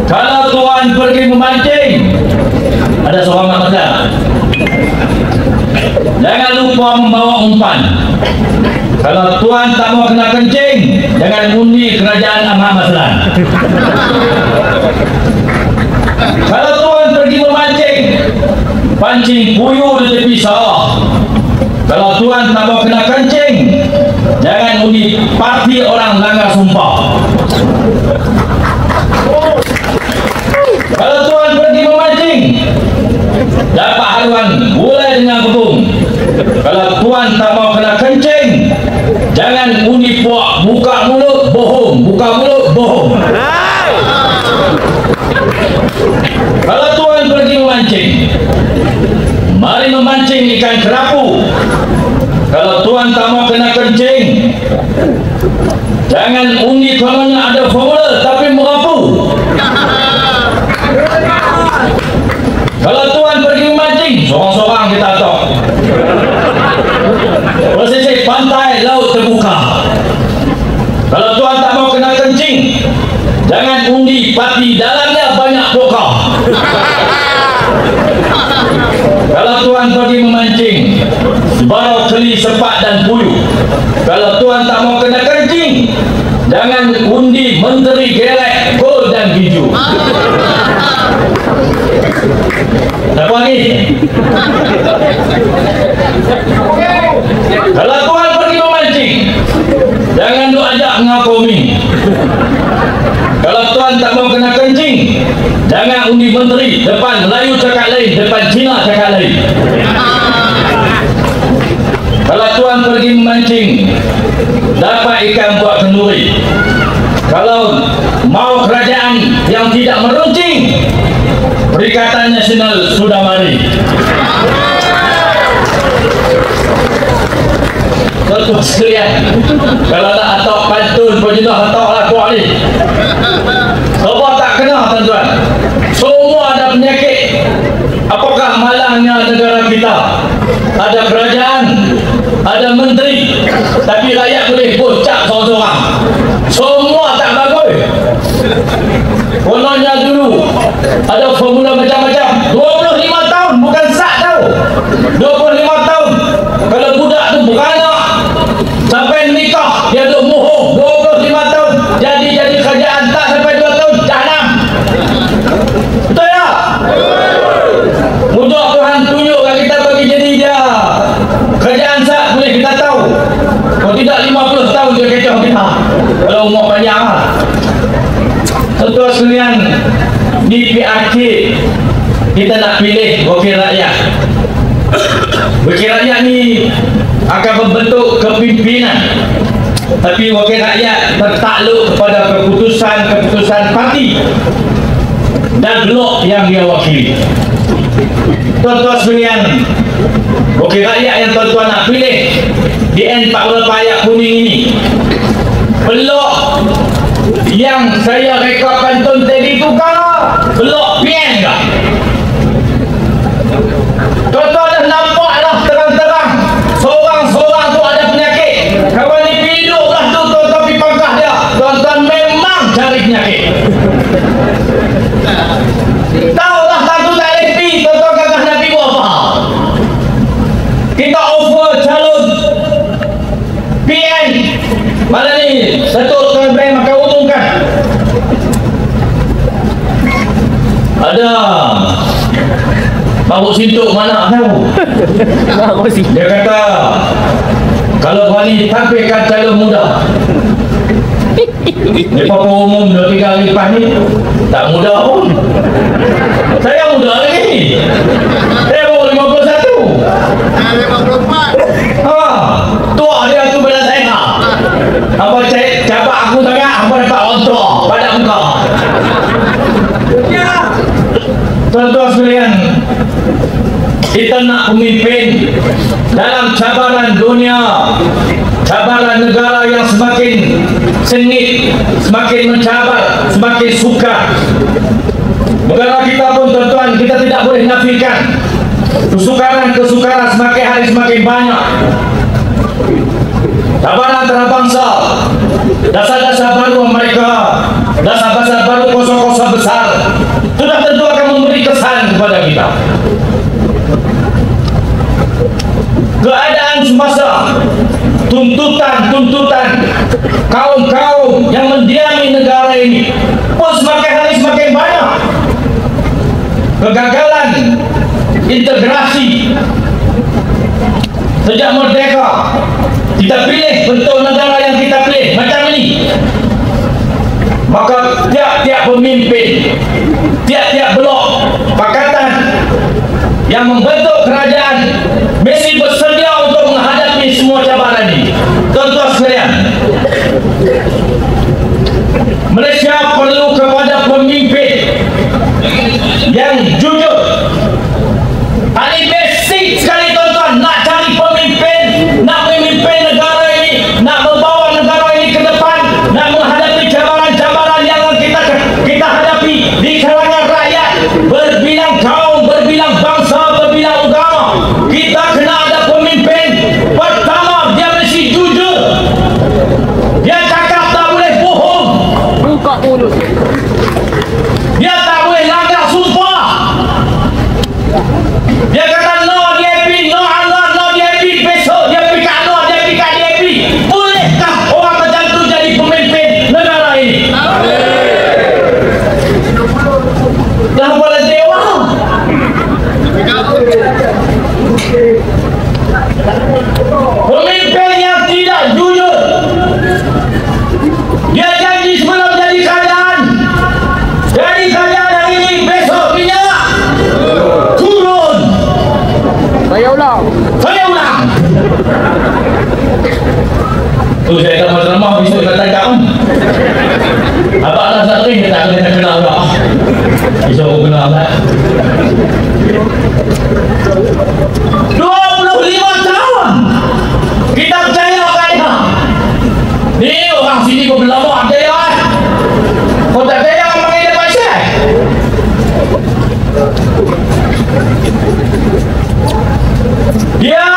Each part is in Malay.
Kalau tuan pergi memancing, ada seorang masalah. Jangan lupa membawa umpan. Kalau tuan tak mau kena kencing, jangan undi kerajaan Ahmad Mazlan. Kalau tuan pergi memancing, pancing puyuh di tepi sawah. Kalau tuan tak mau kena kencing, jangan undi parti orang langgar sumpah. Kalau tuan pergi memancing, dapat haluan mulai dengan kebun. Kalau tuan tak mau kena kencing, jangan undi puak. Buka mulut bohong, buka mulut bohong. Kalau tuan pergi memancing, mari memancing ikan kerapu. Kalau tuan tak mau kena kencing, jangan undi kononnya ada formula tapi merapu. Kalau tuan pergi memancing, sorang-sorang kita tok. Pesisir pantai, laut terbuka. Kalau tuan tak mau kena kencing, jangan undi parti dalamnya banyak pokok. Kalau tuan pergi memancing, bawa keli, sepak dan puyuh. Kalau tuan tak mau kena kencing, jangan undi menteri gelek, gol dan hijau. Apa lagi? Kalau tuan pergi memancing, jangan duk ajak ngakomi. Kalau tuan tak mau kena kencing, jangan undi menteri. Depan Melayu cakap lain, depan Cina cakap lain. Kalau tuan pergi memancing, dapat ikan buat kenduri. Kalau mau kerajaan yang tidak meruncing, Perikatan Nasional sudah mari. Tuan sekalian, kalau tak atok pantun pun jenuh atok lah kuat ni. Semua tak kena tuan-tuan. Semua ada penyakit. Apakah malangnya negara kita? Ada kerajaan, ada menteri, tapi rakyat boleh bocak seorang-seorang. Semua tak bagus. Kononnya dulu ada formula macam-macam. 25 tahun bukan sat tau. 25 tahun. Kalau budak tu beranak sampai nikah dia duk mohong 25 tahun. Jadi kerajaan tak sampai 2 tahun jahanam. Betul tak? Mudah Tuhan tunjukkan kita bagi jadi dia kerajaan sat boleh kita tahu. Kalau tidak 50 tahun dia kecoh kita. Kalau umur panjang lah. Tuan-tuan sekalian, di PRK kita nak pilih wakil rakyat. Wakil rakyat ni akan membentuk kepimpinan, tapi wakil rakyat bertakluk kepada keputusan parti dan blok yang dia wakili. Tuan-tuan sekalian, wakil rakyat yang tuan-tuan nak pilih di N40 Payak Kuning ini, blok yang saya rekod pantun tadi tu kah? Blok PN kah? Tuan-tuan dah nampak lah terang-terang seorang-seorang tu ada penyakit. Kawan ni piduk lah tu tuan-tuan pergi pangkah dia. Tuan-tuan memang cari penyakit. Tahu lah satu tak lepi, tuan-tuan kakak Nabi buat apa? Kita offer calon PN. Mana ni? Satu tuan bank makan untung kan? Ada Baru Sintuk mana tahu. Dia kata kalau Wali tampilkan calon muda di Papa Umum 2-3 hari lepas ni, tak muda pun. Saya muda lagi. Saya baru 51. 54. Tua dia tu bela saya. Apa capak aku sangat, apa dapat kontrol pada muka. Tuan-tuan sekalian, kita nak pemimpin dalam cabaran dunia, cabaran negara yang semakin sengit, semakin mencabar, semakin sukar. Negara kita pun tuan-tuan, kita tidak boleh nafikan kesukaran semakin hari semakin banyak. Cabaran antara bangsa, dasar-dasar baru mereka, dasar-dasar baru kosong-kosong besar kepada kita. Keadaan semasa, tuntutan kaum-kaum yang mendiami negara ini pun semakin hari semakin banyak. Kegagalan integrasi sejak merdeka, kita pilih bentuk negara yang kita pilih macam ini. Maka tiap-tiap pemimpin, tiap-tiap blok pakatan yang membentuk kerajaan mesti bersedia untuk menghadapi semua cabaran ini. Tuan-tuan sekalian, Malaysia perlu kepada pemimpin yang jujur. Ini basic sekali tuan-tuan, nak cari pemimpin, nak memimpin negara ini, nak membawa negara ini ke depan, nak menghadapi cabaran-cabaran yang kita hadapi di kalangan rakyat, berbilang kaum, berbilang bangsa, berbilang agama. Kita kena ada pemimpin. Pertama, dia mesti jujur. Dia cakap tak boleh bohong. Buka mulut. Dia tak boleh langgar sumpah. Dia kata no DAP, no Allah, no DAP. Besok dia pergi kat no, dia pergi kat DAP. Bolehkah orang macam tu jadi pemimpin negara ini? Dah boleh dewa. Pemimpin yang tidak jujur, dia janji sebelum jadi kerajaan, jadi kerajaan hari ini, besok minyak turun. Saya ulang. Tu saya tak mahu besok nak tangkap. Abang dah satu ni tak kena kenal tak. Besok aku kenal tak. 25 tahun kita percaya kaya. Ni orang sini kau berlama percaya. Kau tak percaya orang panggil dia pasal. Dia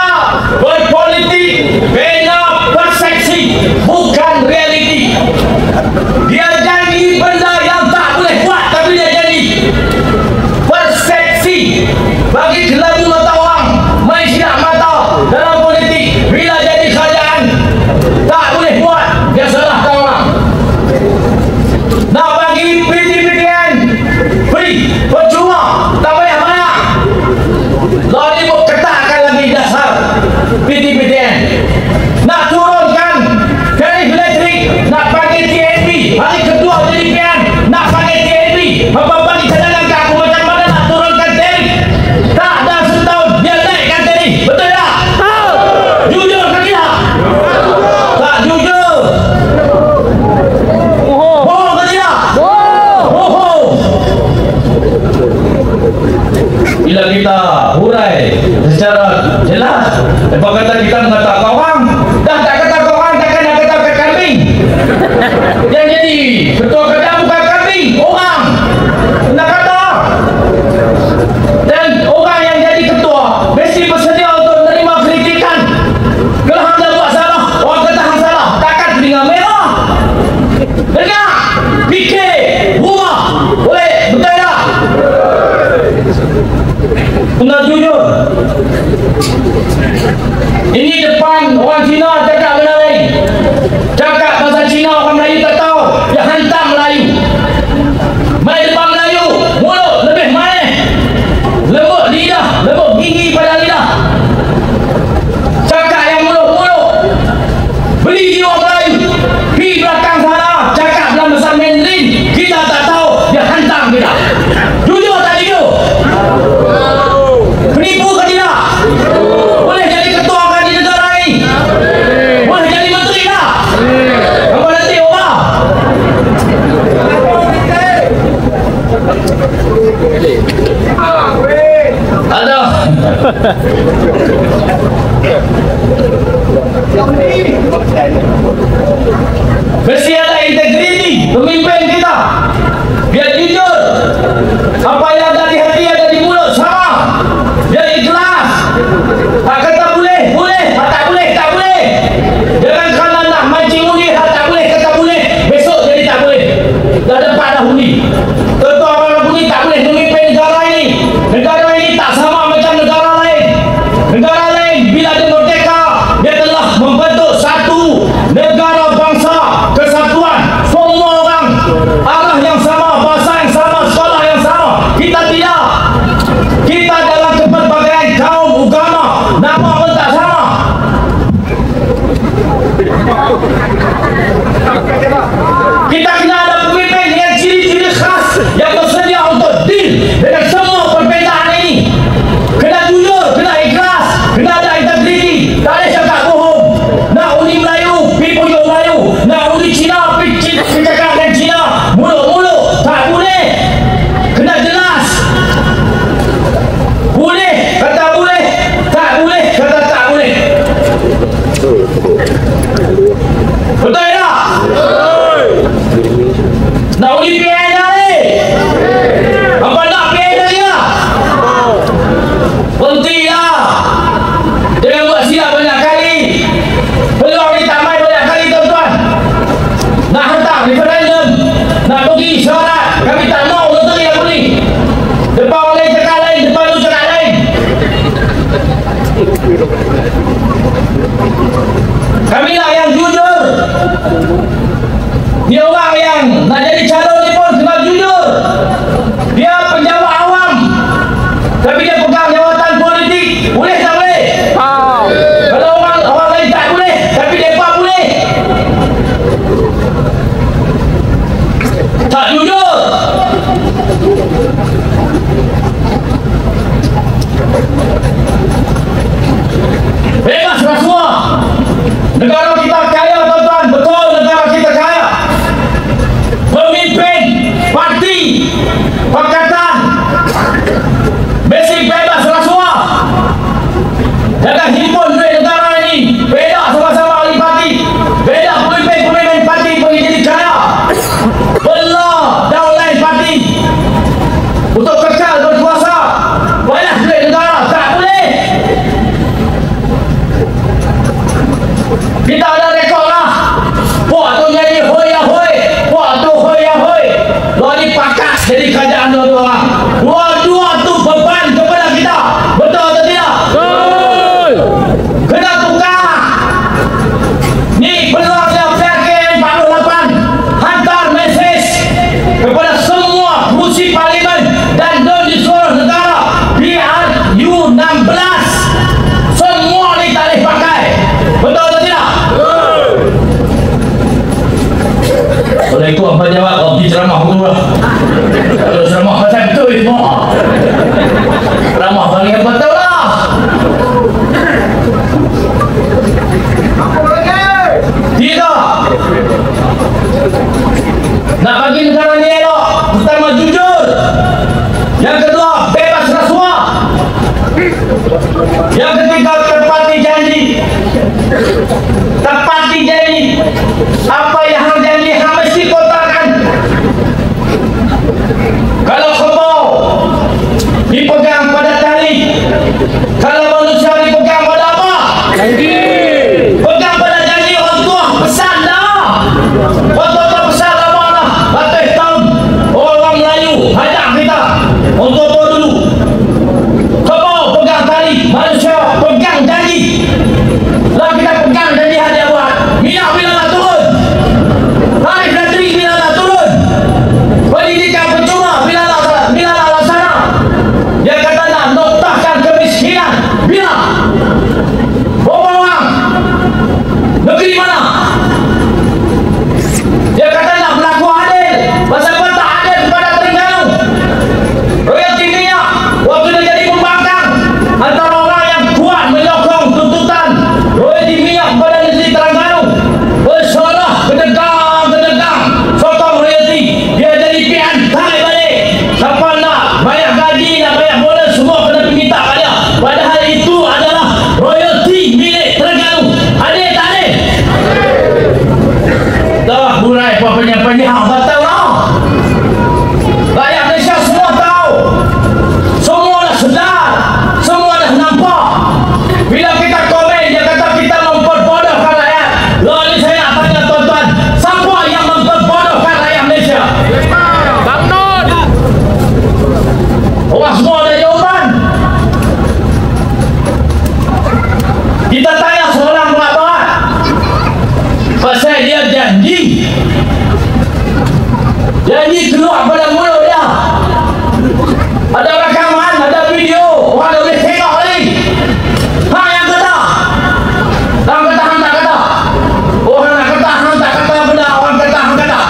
berpolitik bina persepsi, bukan realiti. Dia janji benda yang tak boleh buat, tapi dia janji persepsi. Bagi kelabu mata orang, main silap mata dalam politik. Bila jadi kerajaan tak boleh buat, dia salahkan orang. Nak bagi PTPTN free, percuma, tak payah banyak. Lari mau ketakkan lagi dasar PTPTN. Nak turunkan tarif elektrik, nak pakai TNB. Hari kedua jadi PN, nak pakai TNB. Apa bagi cadangan ke aku macam mana nak turunkan tarif? Tak ada setahun dia naikkan tarif. Betul tak? Jujur ke tidak? Tak jujur. Bohong ke tidak? Bohong. Bila kita hurai secara jelas, lepas kata kita mengatakan orang, dah tak kata orang, takkan nak kata kambing. Yang jadi ketua kerajaan bukan kambing, orang. Nak kata. Dan orang yang jadi ketua mesti bersedia untuk menerima kritikan. Kalau hang dah buat salah, orang kata hang salah, takkan telinga merah. Dengar, fikir, rumah, boleh, betul tak? Benar jujur. Ini depan orang Cina cakap benda lain. Cakap bahasa Cina orang Melayu tak tahu. Dia hantam Melayu. Main depan Melayu, mulut lebih manis. Lembut lidah, lembut gigi pada lidah. Cakap yang mulut-mulut. Beli jiwa Melayu. Pergi belakang sana, cakap dalam bahasa Mandarin. Kita tak tahu, dia hantam kita. Jujur tak jujur? Penipu ke tidak? Boleh jadi ketua kan di negara ini? Boleh jadi menteri tak? Apa nanti orang? Ada. Mesti ada integriti pemimpin kita. Dia jujur. Apa yang ada di hati ada di mulut sama. Dia ikhlas. Tak kata boleh, boleh. Tak boleh, tak boleh. Jangan kerana nak mancing undi, tak boleh, kata boleh. Besok jadi tak boleh. Dah dapat dah undi. Tentu orang undi tak boleh memimpin negara ini. Negara Kami lah yang jujur. Dia orang yang nak jadi calon ni pun kena jujur. Dia pejabat awam, tapi dia pegang jawatan politik. Boleh tak boleh? Kalau orang lain tak boleh, tapi mereka boleh. Tak jujur. Bebas rasuah. Negara kita kaya, tuan-tuan. Betul negara kita kaya. Pemimpin parti pakatan basic bebas rasuah. Jangan himpun duit negara ini. Beda sama-sama ahli parti. Beda pemimpin parti pergi jadi kaya. Belah daulat parti untuk kekal berkuasa. Banyak duit negara. Tak boleh. Kita ada rekod lah. Puak tu jadi hoi ya hoi. Puak tu hoi ya hoi. Lalu pakat jadi kerajaan dua orang. Dua-dua tu beban kepada kita. Betul atau tidak? Betul. Kena tukar. Ni peluangnya PKN 48. Hantar mesej kepada semua kursi parlimen dan di seluruh negara. PRU 16. Semua ni tak boleh pakai. Betul atau tidak? Oleh itu apa jawab? Oh, pergi ceramah dulu lah. Kalau ceramah macam tu semua. Ceramah bagi yang betul lah. Tidak. Nak bagi negara ni elok, pertama jujur. Yang kedua, bebas rasuah. Yang ketiga, tepati janji. Tepati janji. Apa yang hang janji, hang mesti kotakan. Kalau kerbau dipegang pada tali, kalau manusia dipegang pada apa? Janji. Pegang pada janji orang tua. Pesan dah. Orang tua pesan lama dah. Ratus tahun orang Melayu hajak kita. Orang tua dulu. Kerbau pegang tali, manusia pegang janji. Lah kita pegang janji hadiah buat. Minyak bila nak turun? Tarif negeri bila nak turun? Pendidikan percuma bila nak laksana? Dia kata nak noktahkan kemiskinan bila? Berapa orang? Negeri mana? Dia kata nak berlaku adil. Pasal apa tak adil kepada Terengganu? Royalti minyak waktu dia jadi pembangkang, antara orang yang kuat menyokong tuntutan royalti minyak kepada negeri Terengganu, bersolah kedegang sokong royalti. Dia jadi piantai balik. Siapa nak bayar gaji, nak bayar bonus, semua kena pergi minta kat dia. Padahal itu adalah royalti milik Terengganu. Adil tak adil? Dah burai penyanyi batal lah. Rakyat Malaysia semua tahu. Semua dah sedar. Semua dah nampak. Bila kita komen, dia kata kita memperbodohkan rakyat. Lalu saya nak tanya tuan-tuan, siapa yang memperbodohkan rakyat Malaysia? Bang Non. Orang semua ada jawapan. Kita tanya seorang pengabat, pasal dia janji keluar pada mulut dia. Ada rakaman, ada video, orang dah boleh tengok lagi. Hang yang kata. Hang kata, hang tak kata. Orang nak kata, hang tak kata benda, orang kata, hang kata.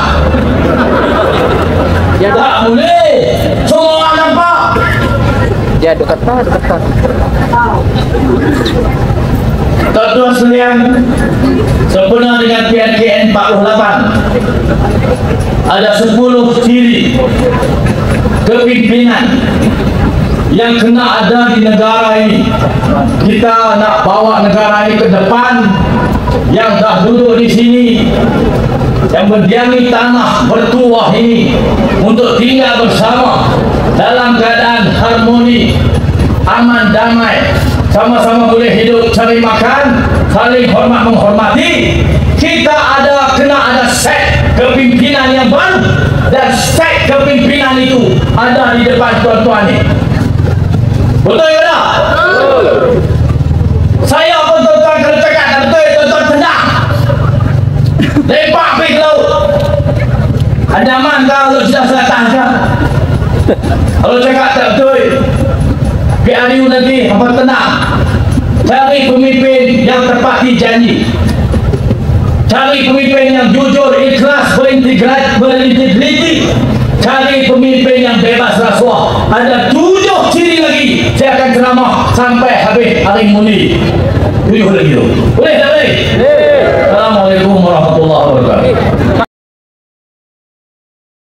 Ya, Tak boleh. Semua orang nampak. dia ada kata. Tuan-tuan sekalian, sempena dengan PKN 48, ada 10 ciri kepimpinan yang kena ada di negara ini. Kita nak bawa negara ini ke depan. Yang dah duduk di sini, yang berdiami tanah bertuah ini, untuk tinggal bersama dalam keadaan harmoni, aman, damai, sama-sama boleh hidup, cari makan, saling hormat menghormati. Kita kena ada set kepimpinan yang baru, dan set kepimpinan itu ada di depan tuan-tuan ini. Betul ke tak? Saya pun tuan-tuan kalau cakap tak betul, tuan-tuan tenang. Lepak pergi ke laut. Andaman kau kalau sudah selatan kau. Kalau cakap tak betul, PRU nanti apa tenang. Cari pemimpin yang tepati janji. Cari pemimpin yang jujur, ikhlas, berintegriti. Cari pemimpin yang bebas rasuah. Ada 7 ciri lagi. Saya akan ceramah sampai habis hari ini. 7 lagi tu. Boleh tak boleh? Assalamualaikum warahmatullahi wabarakatuh.